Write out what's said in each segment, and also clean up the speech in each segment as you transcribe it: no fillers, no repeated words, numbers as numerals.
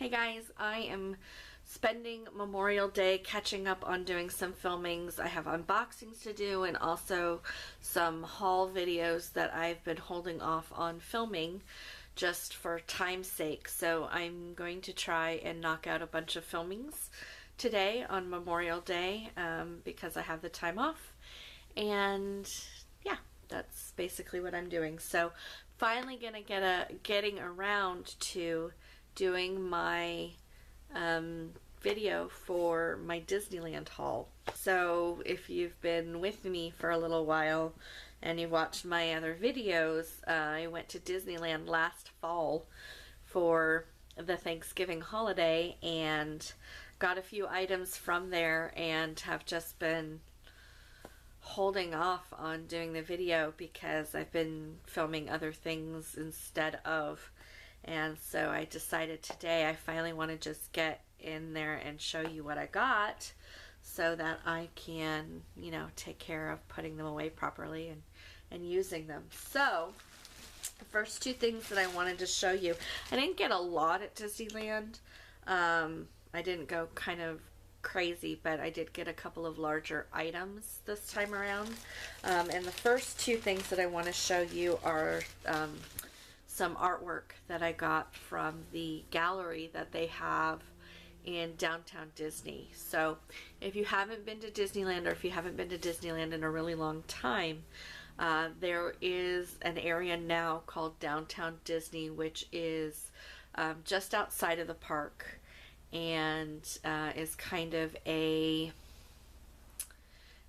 Hey guys, I am spending Memorial Day catching up on doing some filmings. I have unboxings to do and also some haul videos that I've been holding off on filming just for time's sake. So I'm going to try and knock out a bunch of filmings today on Memorial Day because I have the time off. And yeah, that's basically what I'm doing. So finally gonna getting around to doing my video for my Disneyland haul. So if you've been with me for a little while and you've watched my other videos, I went to Disneyland last fall for the Thanksgiving holiday and got a few items from there and have just been holding off on doing the video because I've been filming other things instead of. And so I decided today I finally want to just get in there and show you what I got so that I can, you know, take care of putting them away properly and using them. So the first two things that I wanted to show you, I didn't get a lot at Disneyland. I didn't go kind of crazy, but I did get a couple of larger items this time around. And the first two things that I want to show you are some artwork that I got from the gallery that they have in downtown Disney. So if you haven't been to Disneyland, or if you haven't been to Disneyland in a really long time, there is an area now called Downtown Disney, which is just outside of the park and is kind of an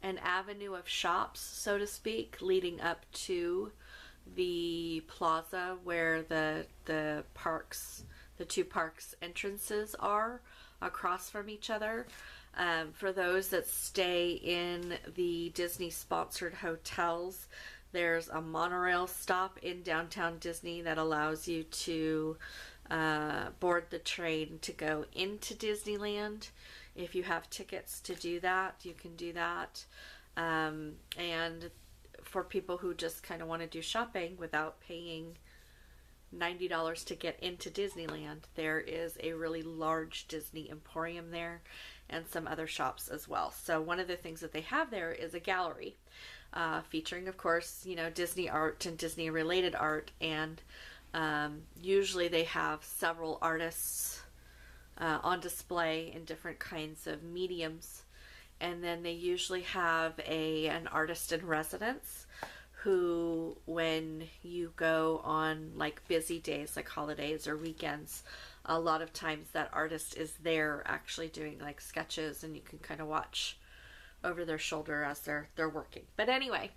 avenue of shops, so to speak, leading up to the plaza where the two parks entrances are across from each other. For those that stay in the Disney sponsored hotels, there's a monorail stop in downtown Disney that allows you to board the train to go into Disneyland. If you have tickets to do that, you can do that. And for people who just kind of want to do shopping without paying $90 to get into Disneyland, there is a really large Disney Emporium there and some other shops as well. So one of the things that they have there is a gallery featuring, of course, you know, Disney art and Disney related art, and usually they have several artists on display in different kinds of mediums. And then they usually have an artist in residence who, when you go on like busy days, like holidays or weekends, a lot of times that artist is there actually doing like sketches, and you can kind of watch over their shoulder as they're working. But anyway,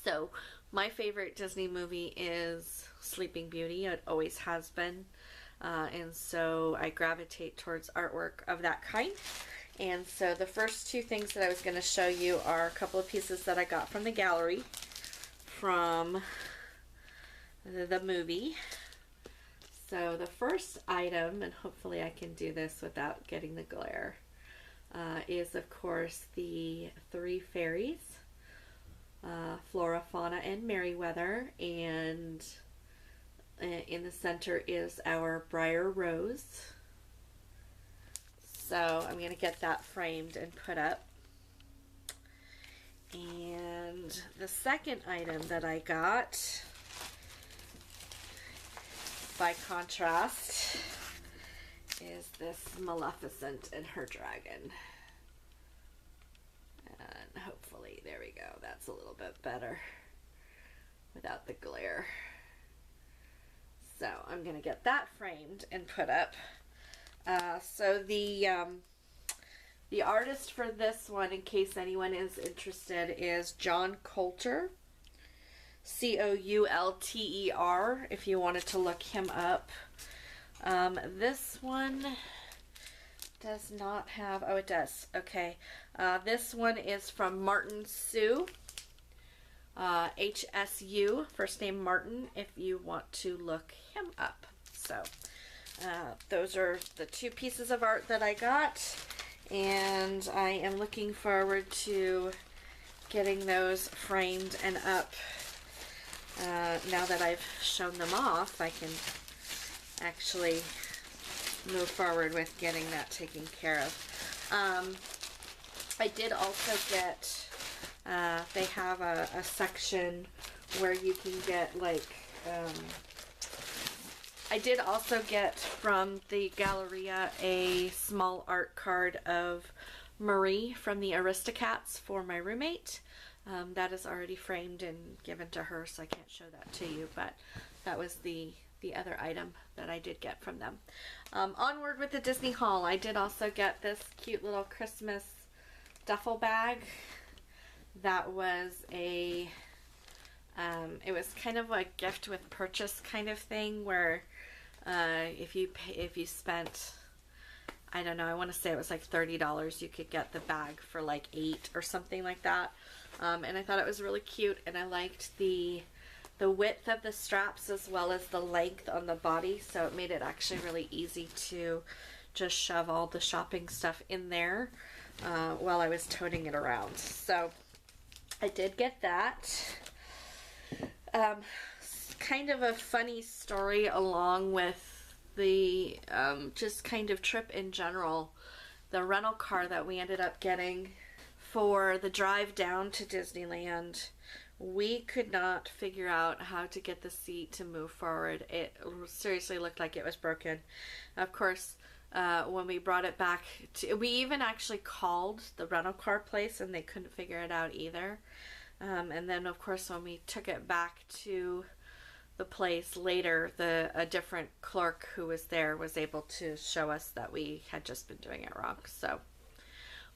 so my favorite Disney movie is Sleeping Beauty. It always has been. And so I gravitate towards artwork of that kind. And so the first two things that I was going to show you are a couple of pieces that I got from the gallery from the movie. So the first item, and hopefully I can do this without getting the glare, is of course the three fairies, Flora, Fauna, and Merryweather. And in the center is our Briar Rose. So I'm going to get that framed and put up. And the second item that I got, by contrast, is this Maleficent and her dragon. And hopefully, there we go, that's a little bit better without the glare. So I'm going to get that framed and put up. So the artist for this one, in case anyone is interested, is John Coulter, Coulter, if you wanted to look him up. This one does not have, oh it does, okay. This one is from Martin Sue, HSU, first name Martin, if you want to look him up. So those are the two pieces of art that I got, and I am looking forward to getting those framed and up. Now that I've shown them off, I can actually move forward with getting that taken care of. I did also get, they have a section where you can get like, I did also get from the Galleria a small art card of Marie from the Aristocats for my roommate. That is already framed and given to her, so I can't show that to you, but that was the other item that I did get from them. Onward with the Disney haul, I did also get this cute little Christmas duffel bag. That was a, it was kind of a gift with purchase kind of thing where if you spent, I don't know, I want to say it was like $30, you could get the bag for like $8 or something like that. And I thought it was really cute, and I liked the width of the straps as well as the length on the body, so it made it actually really easy to just shove all the shopping stuff in there while I was toting it around. So I did get that. Kind of a funny story along with the just kind of trip in general. The rental car that we ended up getting for the drive down to Disneyland, we could not figure out how to get the seat to move forward. It seriously looked like it was broken. Of course, when we brought it back, we even actually called the rental car place and they couldn't figure it out either. And then of course when we took it back to the place later, a different clerk who was there was able to show us that we had just been doing it wrong. So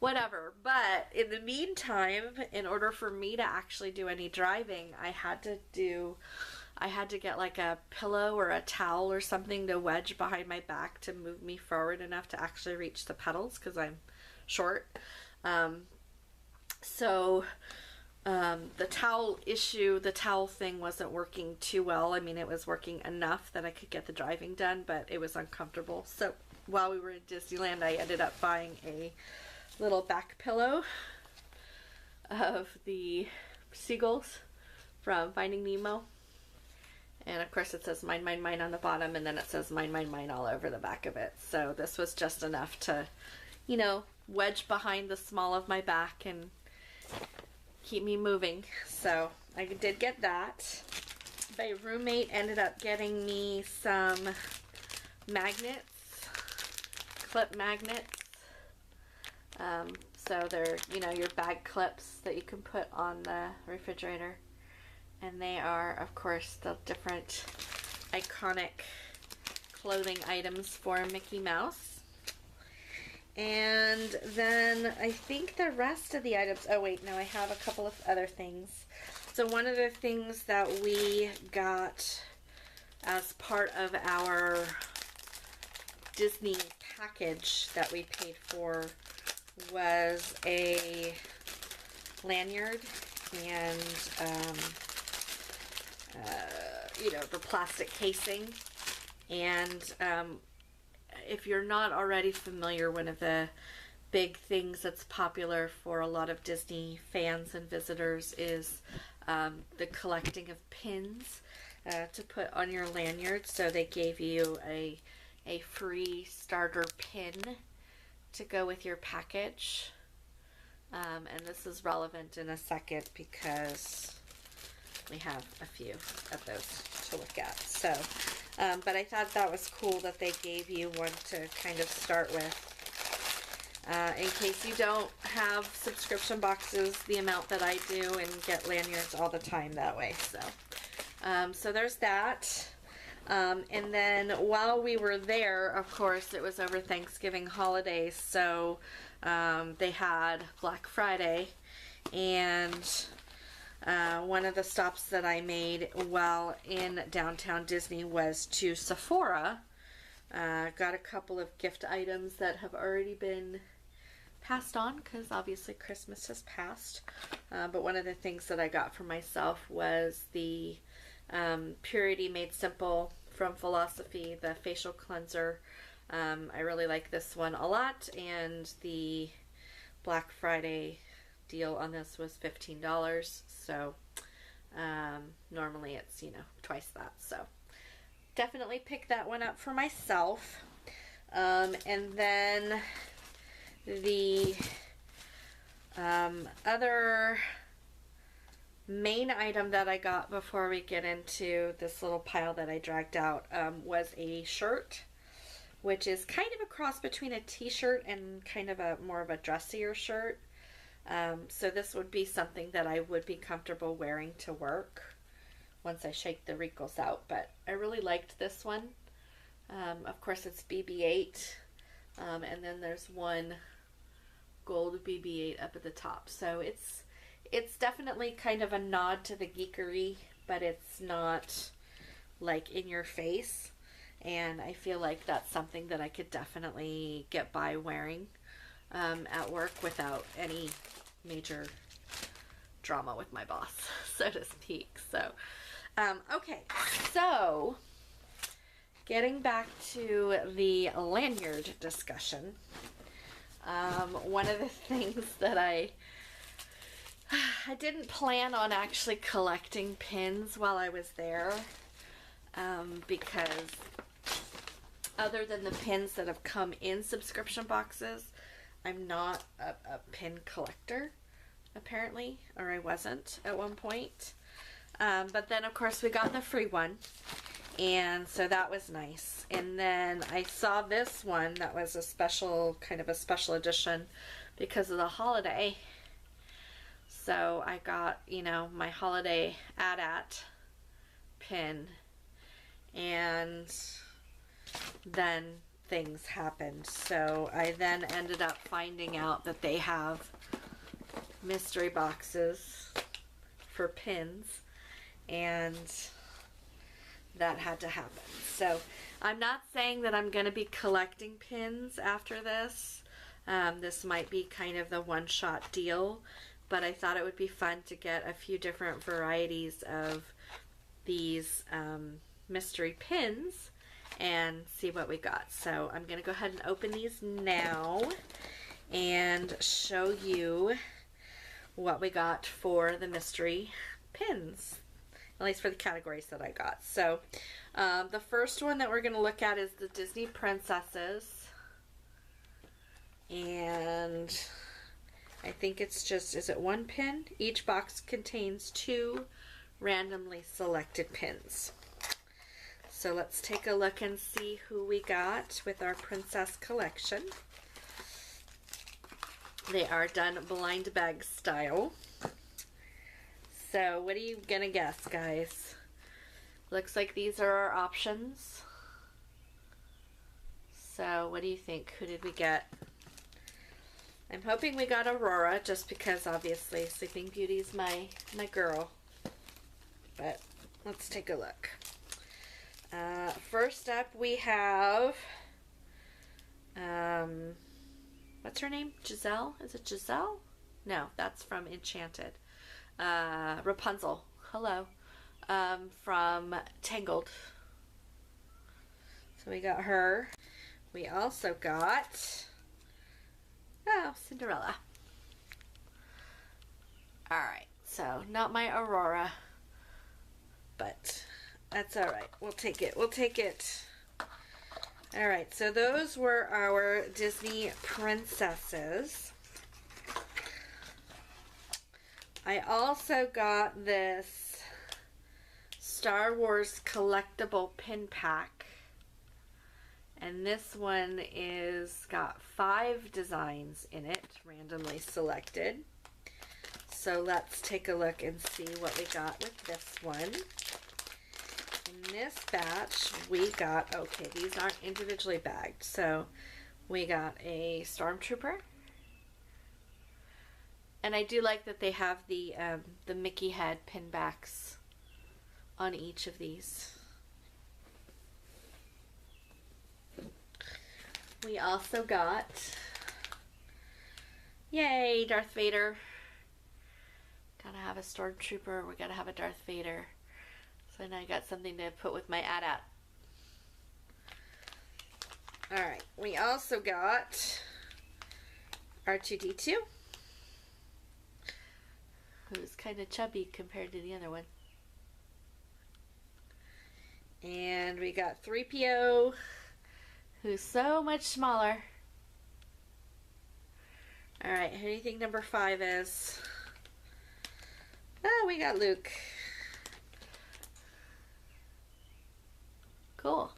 whatever. But in the meantime, in order for me to actually do any driving, I had to get like a pillow or a towel or something to wedge behind my back to move me forward enough to actually reach the pedals because I'm short. The towel thing wasn't working too well. I mean, it was working enough that I could get the driving done, but it was uncomfortable. So while we were in Disneyland, I ended up buying a little back pillow of the seagulls from Finding Nemo. And of course it says mine, mine, mine on the bottom, and then it says mine, mine, mine all over the back of it. So this was just enough to, you know, wedge behind the small of my back and keep me moving. So I did get that. My roommate ended up getting me some magnets, clip magnets. So they're, you know, your bag clips that you can put on the refrigerator. And they are, of course, the different iconic clothing items for Mickey Mouse. And then I think the rest of the items, oh wait, no, I have a couple of other things. So one of the things that we got as part of our Disney package that we paid for was a lanyard and you know, the plastic casing. And if you're not already familiar, one of the big things that's popular for a lot of Disney fans and visitors is the collecting of pins to put on your lanyard. So they gave you a free starter pin to go with your package. And this is relevant in a second because we have a few of those to look at. So, but I thought that was cool that they gave you one to kind of start with. In case you don't have subscription boxes the amount that I do and get lanyards all the time that way. So, so there's that. And then while we were there, of course, it was over Thanksgiving holidays, so they had Black Friday, and one of the stops that I made while in downtown Disney was to Sephora. Got a couple of gift items that have already been passed on because obviously Christmas has passed. But one of the things that I got for myself was the Purity Made Simple from Philosophy, the facial cleanser. I really like this one a lot, and the Black Friday deal on this was $15, so normally it's, you know, twice that, so definitely pick that one up for myself. And then the other main item that I got before we get into this little pile that I dragged out was a shirt, which is kind of a cross between a t-shirt and kind of a more of a dressier shirt. So this would be something that I would be comfortable wearing to work once I shake the wrinkles out. But I really liked this one. Of course, it's BB-8, and then there's one gold BB-8 up at the top. So it's definitely kind of a nod to the geekery, but it's not like in your face. And I feel like that's something that I could definitely get by wearing at work without any major drama with my boss, so to speak. So, okay, so getting back to the lanyard discussion, one of the things that I didn't plan on actually collecting pins while I was there, because other than the pins that have come in subscription boxes, I'm not a pin collector, apparently, or I wasn't at one point. But then, of course, we got the free one, and so that was nice. And then I saw this one that was a special, kind of a special edition because of the holiday. So I got, you know, my holiday AT-AT pin, and then things happened. So I then ended up finding out that they have mystery boxes for pins, and that had to happen. So I'm not saying that I'm going to be collecting pins after this. This might be kind of the one-shot deal, but I thought it would be fun to get a few different varieties of these mystery pins and see what we got. So I'm going to go ahead and open these now and show you what we got for the mystery pins, at least for the categories that I got. So the first one that we're going to look at is the Disney Princesses, and I think it's just, is it one pin? Each box contains 2 randomly selected pins. So let's take a look and see who we got with our princess collection. They are done blind bag style. So what are you gonna guess, guys? Looks like these are our options. So what do you think? Who did we get? I'm hoping we got Aurora, just because obviously Sleeping Beauty's my girl. But let's take a look. First up we have, what's her name? Giselle? Is it Giselle? No, that's from Enchanted. Rapunzel. Hello. From Tangled. So we got her. We also got, oh, Cinderella. Alright, so not my Aurora, but that's alright. We'll take it. We'll take it. Alright, so those were our Disney princesses. I also got this Star Wars collectible pin pack. And this one is got 5 designs in it, randomly selected. So let's take a look and see what we got with this one. In this batch, we got, okay, these aren't individually bagged. So we got a Stormtrooper. And I do like that they have the Mickey head pin backs on each of these. We also got, yay, Darth Vader. Gotta have a Stormtrooper, we gotta have a Darth Vader. So now I got something to put with my AT-AT. Alright, we also got R2-D2, who's kind of chubby compared to the other one. And we got 3PO, who's so much smaller. Alright, who do you think number 5 is? Oh, we got Luke. Cool.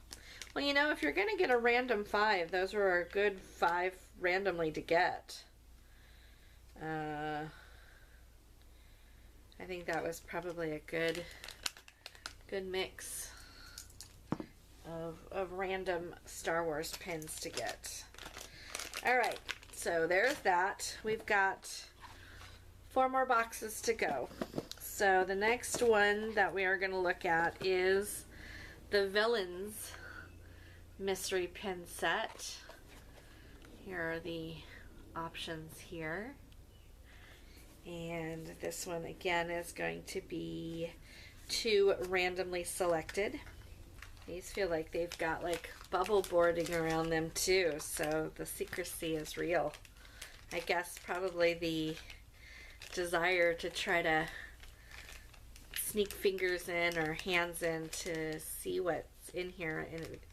Well, you know, if you're going to get a random 5, those were a good 5 randomly to get. I think that was probably a good mix of random Star Wars pins to get. Alright, so there's that. We've got 4 more boxes to go. So the next one that we are going to look at is the Villains mystery pin set. Here are the options here. And this one again is going to be 2 randomly selected. These feel like they've got like bubble boarding around them too, so the secrecy is real. I guess probably the desire to try to sneak fingers in or hands in to see what's in here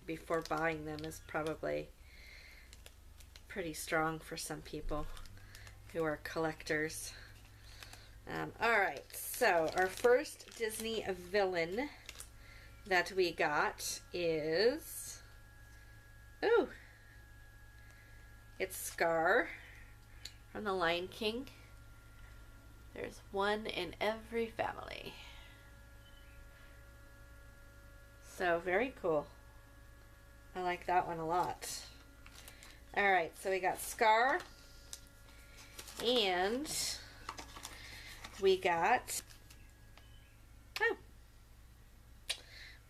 before buying them is probably pretty strong for some people who are collectors. Alright, so our first Disney villain that we got is, ooh, it's Scar from The Lion King. There's one in every family. So very cool. I like that one a lot. Alright, so we got Scar, and we got, oh,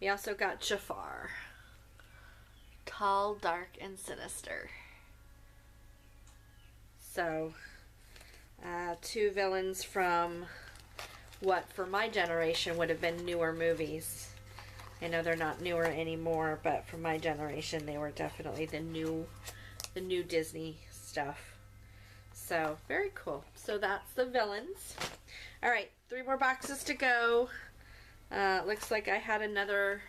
we also got Jafar. Tall, dark, and sinister. So, 2 villains from what for my generation would have been newer movies. I know they're not newer anymore, but for my generation they were definitely the new Disney stuff. So, very cool. So that's the villains. Alright, 3 more boxes to go. Looks like I had another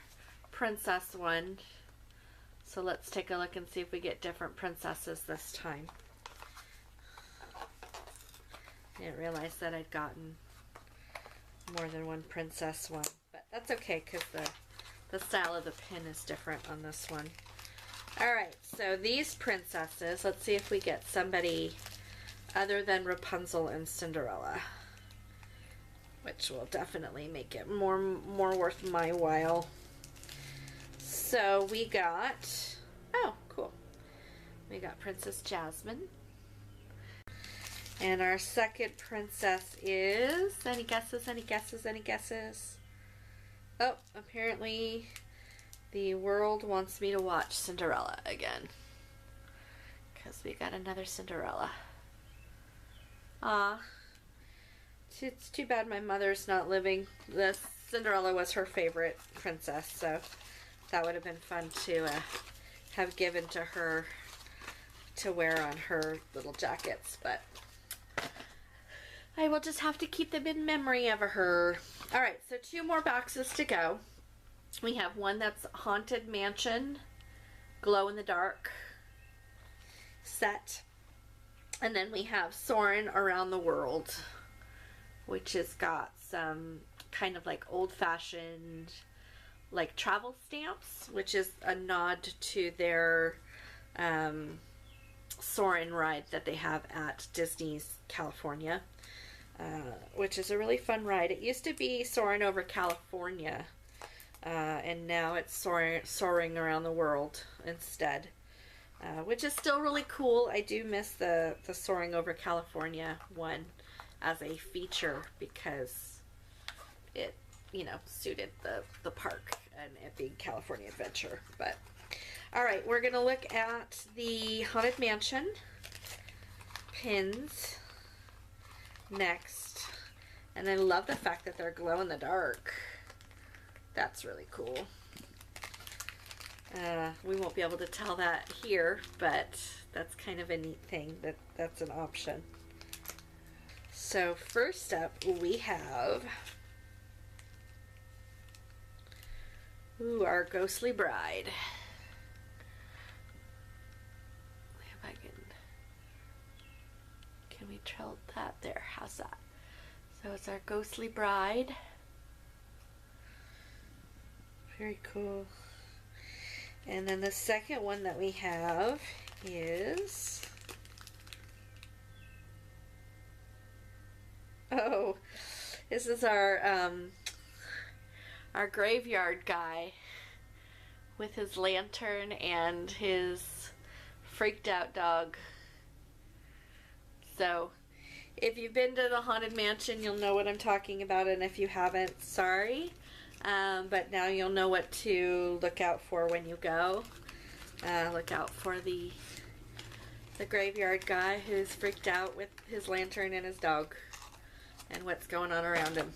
princess one. So let's take a look and see if we get different princesses this time. I didn't realize that I'd gotten more than one princess one. But that's okay because the style of the pin is different on this one. Alright, so these princesses, let's see if we get somebody other than Rapunzel and Cinderella, which will definitely make it more worth my while. So we got, oh cool, we got Princess Jasmine, and our second princess is, any guesses, any guesses, any guesses? Oh, apparently the world wants me to watch Cinderella again, because we got another Cinderella. Ah, it's too bad my mother's not living. The Cinderella was her favorite princess, so that would have been fun to have given to her to wear on her little jackets, but I will just have to keep them in memory of her. Alright, so 2 more boxes to go. We have one that's Haunted Mansion, glow in the dark set. And then we have Soarin' Around the World, which has got some kind of like old-fashioned like travel stamps, which is a nod to their Soarin' ride that they have at Disney's California, which is a really fun ride. It used to be Soarin' Over California, and now it's Soaring Around the World instead. Which is still really cool. I do miss the Soaring Over California one as a feature because it, you know, suited the park and it being California Adventure. But, alright, we're going to look at the Haunted Mansion pins next. And I love the fact that they're glow in the dark. That's really cool. We won't be able to tell that here, but that's kind of a neat thing that's an option. So first up we have our Ghostly Bride. tilt that there. How's that? So it's our ghostly bride. Very cool. And then the second one that we have is, oh, this is our graveyard guy with his lantern and his freaked out dog. So if you've been to the Haunted Mansion, you'll know what I'm talking about, and if you haven't, sorry. But now you'll know what to look out for when you go. Look out for the graveyard guy who's freaked out with his lantern and his dog and what's going on around him.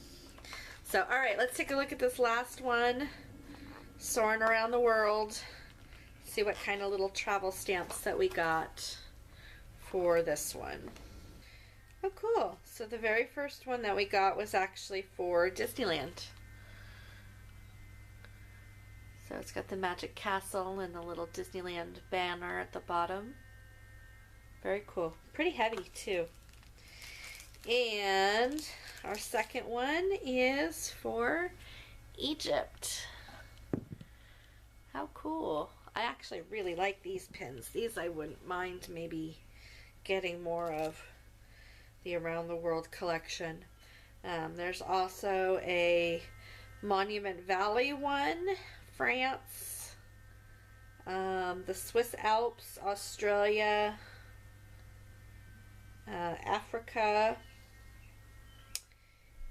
So, alright, let's take a look at this last one. Soaring Around the World. See what kind of little travel stamps that we got for this one. Oh, cool. So the very first one that we got was actually for Disneyland. So it's got the Magic Castle and the little Disneyland banner at the bottom. Very cool. Pretty heavy too. And our second one is for Egypt. How cool. I actually really like these pins. These I wouldn't mind maybe getting more of the Around the World collection. There's also a Monument Valley one, France, the Swiss Alps, Australia, Africa,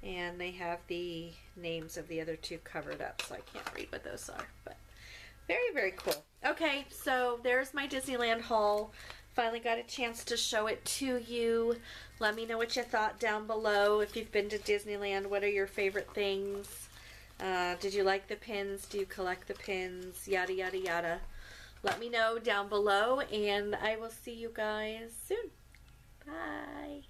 and they have the names of the other two covered up, so I can't read what those are, but very, very cool. Okay, so there's my Disneyland haul. Finally got a chance to show it to you. Let me know what you thought down below. If you've been to Disneyland, what are your favorite things? Did you like the pins? Do you collect the pins? Yada, yada, yada. Let me know down below, and I will see you guys soon. Bye.